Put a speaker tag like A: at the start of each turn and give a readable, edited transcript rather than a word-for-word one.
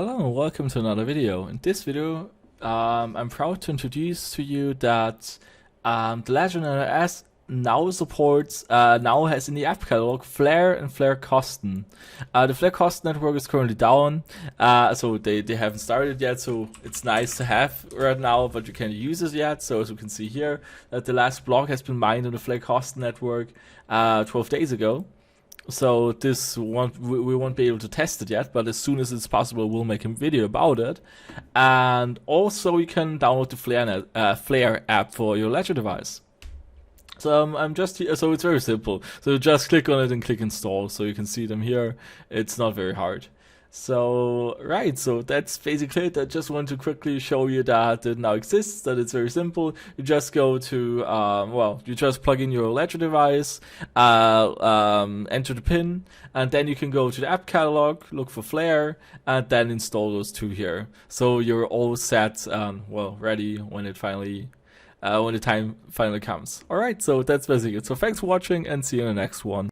A: Hello and welcome to another video. In this video, I'm proud to introduce to you that the Legend NRS now supports, now has in the app catalog Flare and Flare Coston. The Flare Coston network is currently down, so they haven't started yet, so it's nice to have right now, but you can't use it yet. So as you can see here, that the last block has been mined on the Flare Coston network 12 days ago. So we won't be able to test it yet, but as soon as it's possible, we'll make a video about it. And also, you can download the Flare app for your Ledger device. So I'm just here. So it's very simple. So just click on it and click install. So you can see them here. It's not very hard. So right, so that's basically it. I just want to quickly show you that it now exists, that it's very simple. You just go to, you just plug in your Ledger device, enter the pin, and then you can go to the app catalog, look for Flare, and then install those two here. So you're all set, ready when it finally, when the time finally comes. Alright, so that's basically it. So thanks for watching and see you in the next one.